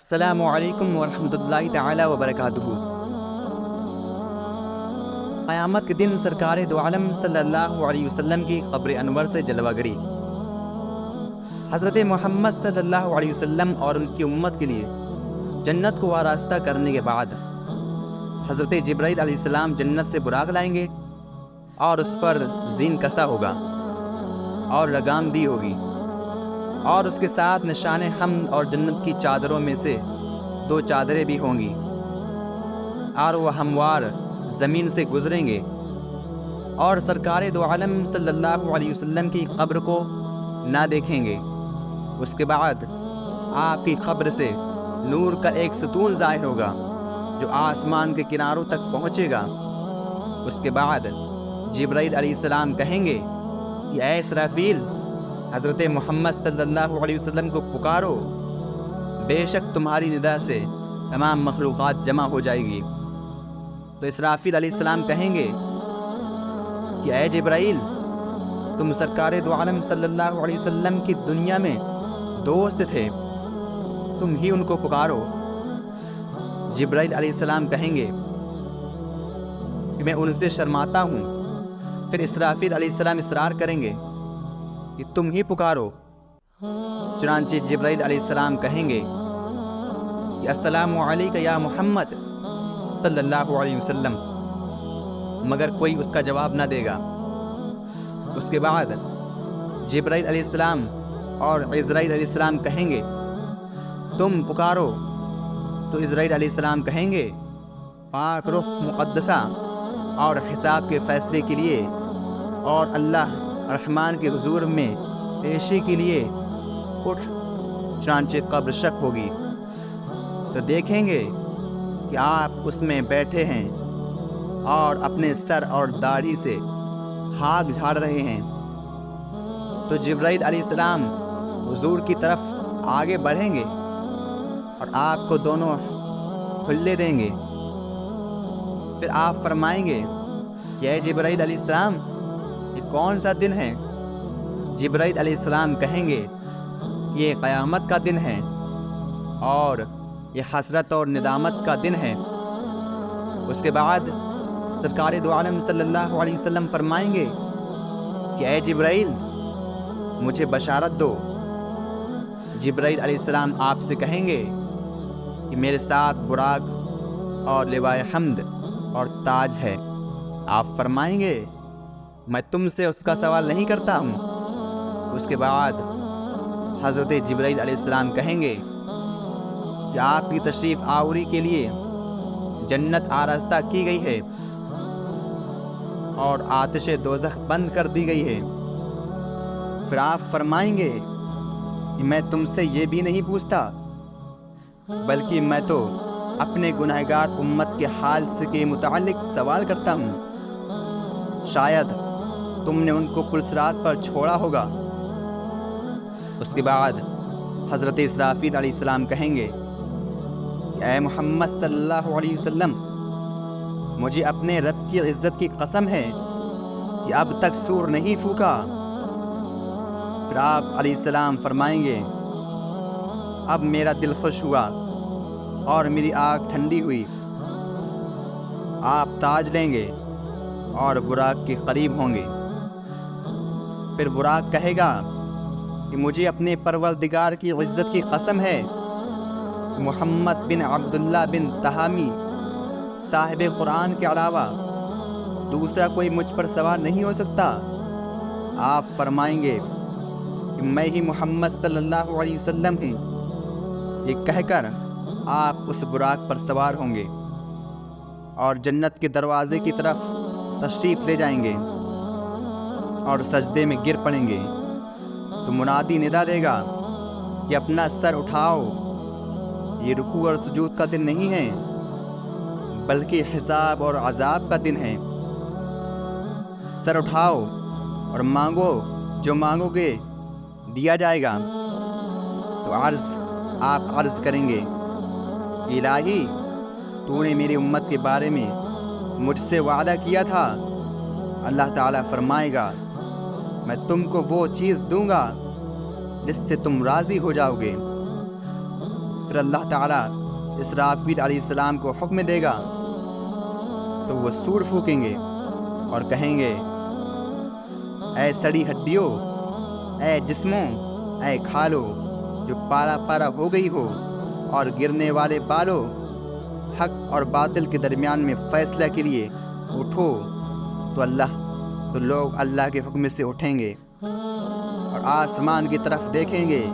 السلام علیکم ورحمۃ اللہ تعالی وبرکاتہ۔ قیامت کے دن سرکار دو عالم صلی اللہ علیہ وسلم کی قبر انور سے جلوہ گری۔ حضرت محمد صلی اللہ علیہ وسلم اور ان کی امت کے لیے جنت کو آراستہ کرنے کے بعد حضرت جبرائیل علیہ السلام جنت سے براق لائیں گے اور اس پر زین کسا ہوگا اور لگام دی ہوگی، اور اس کے ساتھ نشان حمد اور جنت کی چادروں میں سے 2 چادریں بھی ہوں گی، اور وہ ہموار زمین سے گزریں گے اور سرکار دو عالم صلی اللہ علیہ وسلم کی قبر کو نہ دیکھیں گے۔ اس کے بعد آپ کی قبر سے نور کا ایک ستون ظاہر ہوگا جو آسمان کے کناروں تک پہنچے گا۔ اس کے بعد جبرائیل علیہ السلام کہیں گے کہ اے اسرافیل، حضرت محمد صلی اللہ علیہ وسلم کو پکارو، بے شک تمہاری ندا سے تمام مخلوقات جمع ہو جائے گی۔ تو اسرافیل علیہ السلام کہیں گے کہ اے جبرائیل، تم سرکار دو عالم صلی اللہ علیہ وسلم کی دنیا میں دوست تھے، تم ہی ان کو پکارو۔ جبرائیل علیہ السلام کہیں گے کہ میں ان سے شرماتا ہوں۔ پھر اسرافیل علیہ السلام اصرار کریں گے کہ تم ہی پکارو۔ چنانچہ جبرائیل علیہ السلام کہیں گے کہ السلام علیک یا محمد صلی اللہ علیہ وسلم، مگر کوئی اس کا جواب نہ دے گا۔ اس کے بعد جبرائیل علیہ السلام اور عزرائیل علیہ السلام کہیں گے تم پکارو۔ تو عزرائیل علیہ السلام کہیں گے پاک روح مقدسہ اور حساب کے فیصلے کے لیے اور اللہ رحمان کے حضور میں پیشی کے لیے اٹھ۔ چنانچہ قبر شک ہوگی تو دیکھیں گے کہ آپ اس میں بیٹھے ہیں اور اپنے سر اور داڑھی سے خاک جھاڑ رہے ہیں۔ تو جبرائیل علیہ السلام حضور کی طرف آگے بڑھیں گے اور آپ کو دونوں کھلے دیں گے۔ پھر آپ فرمائیں گے کہ اے جبرائیل علیہ السلام، یہ کون سا دن ہے؟ جبرائیل علیہ السلام کہیں گے کہ یہ قیامت کا دن ہے اور یہ حسرت اور ندامت کا دن ہے۔ اس کے بعد سرکار دو عالم صلی اللہ علیہ وسلم فرمائیں گے کہ اے جبرائیل، مجھے بشارت دو۔ جبرائیل علیہ السلام آپ سے کہیں گے کہ میرے ساتھ براق اور لوائے حمد اور تاج ہے۔ آپ فرمائیں گے میں تم سے اس کا سوال نہیں کرتا ہوں۔ اس کے بعد حضرت جبرائیل علیہ السلام کہیں گے کہ آپ کی تشریف آوری کے لیے جنت آراستہ کی گئی ہے اور آتش دوزخ بند کر دی گئی ہے۔ پھر آپ فرمائیں گے کہ میں تم سے یہ بھی نہیں پوچھتا، بلکہ میں تو اپنے گنہگار امت کے حال سے کے متعلق سوال کرتا ہوں، شاید تم نے ان کو پلسرات پر چھوڑا ہوگا۔ اس کے بعد حضرت اسرافیل علیہ السلام کہیں گے کہ اے محمد صلی اللہ علیہ وسلم، مجھے اپنے رب کی عزت کی قسم ہے کہ اب تک سور نہیں پھونکا۔ پھر آپ علیہ السلام فرمائیں گے اب میرا دل خوش ہوا اور میری آنکھ ٹھنڈی ہوئی۔ آپ تاج لیں گے اور براق کے قریب ہوں گے۔ پھر براق کہے گا کہ مجھے اپنے پروردگار کی عزت کی قسم ہے، محمد بن عبداللہ بن تہامی صاحب قرآن کے علاوہ دوسرا کوئی مجھ پر سوار نہیں ہو سکتا۔ آپ فرمائیں گے کہ میں ہی محمد صلی اللہ علیہ وسلم ہوں۔ یہ کہہ کر آپ اس براق پر سوار ہوں گے اور جنت کے دروازے کی طرف تشریف لے جائیں گے اور سجدے میں گر پڑیں گے۔ تو منادی ندا دے گا کہ اپنا سر اٹھاؤ، یہ رکوع اور سجود کا دن نہیں ہے بلکہ حساب اور عذاب کا دن ہے۔ سر اٹھاؤ اور مانگو، جو مانگو گے دیا جائے گا۔ تو آپ عرض کریں گے الہی، تو نے میری امت کے بارے میں مجھ سے وعدہ کیا تھا۔ اللہ تعالیٰ فرمائے گا میں تم کو وہ چیز دوں گا جس سے تم راضی ہو جاؤ گے۔ پھر اللہ تعالیٰ اسرافیل علیہ السلام کو حکم دے گا تو وہ سور پھونکیں گے اور کہیں گے اے سڑی ہڈیوں، اے جسموں، اے کھالو جو پارا پارا ہو گئی ہو اور گرنے والے بالوں، حق اور باطل کے درمیان میں فیصلہ کے لیے اٹھو تو لوگ اللہ کے حکم سے اٹھیں گے اور آسمان کی طرف دیکھیں گے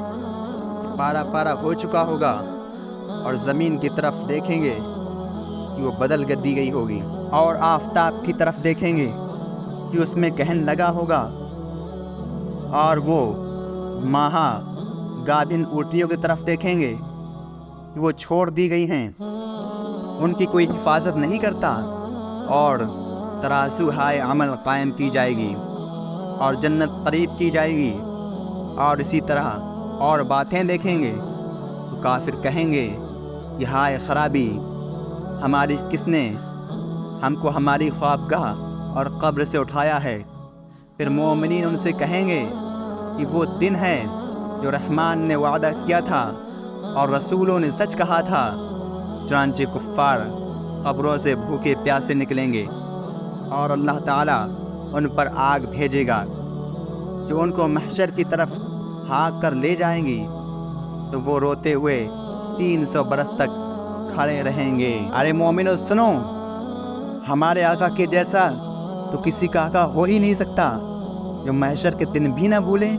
پارا پارا ہو چکا ہوگا اور زمین کی طرف دیکھیں گے کہ وہ بدل کر دی گئی ہوگی اور آفتاب کی طرف دیکھیں گے کہ اس میں گہن لگا ہوگا اور وہ ماہا گابھن اونٹیوں کی طرف دیکھیں گے کہ وہ چھوڑ دی گئی ہیں، ان کی کوئی حفاظت نہیں کرتا، اور ترازو ہائے عمل قائم کی جائے گی اور جنت قریب کی جائے گی، اور اسی طرح اور باتیں دیکھیں گے تو کافر کہیں گے کہ ہائے خرابی ہماری، کس نے ہم کو ہماری خوابگاہ اور قبر سے اٹھایا ہے۔ پھر مومنین ان سے کہیں گے کہ وہ دن ہے جو رحمان نے وعدہ کیا تھا اور رسولوں نے سچ کہا تھا، چنانچہ کفار قبروں سے بھوکے پیاسے نکلیں گے اور اللہ تعالیٰ ان پر آگ بھیجے گا جو ان کو محشر کی طرف ہانک کر لے جائیں گی، تو وہ روتے ہوئے 300 برس تک کھڑے رہیں گے۔ ارے مومنو سنو، ہمارے آقا کے جیسا تو کسی کا آقا ہو ہی نہیں سکتا جو محشر کے دن بھی نہ بھولے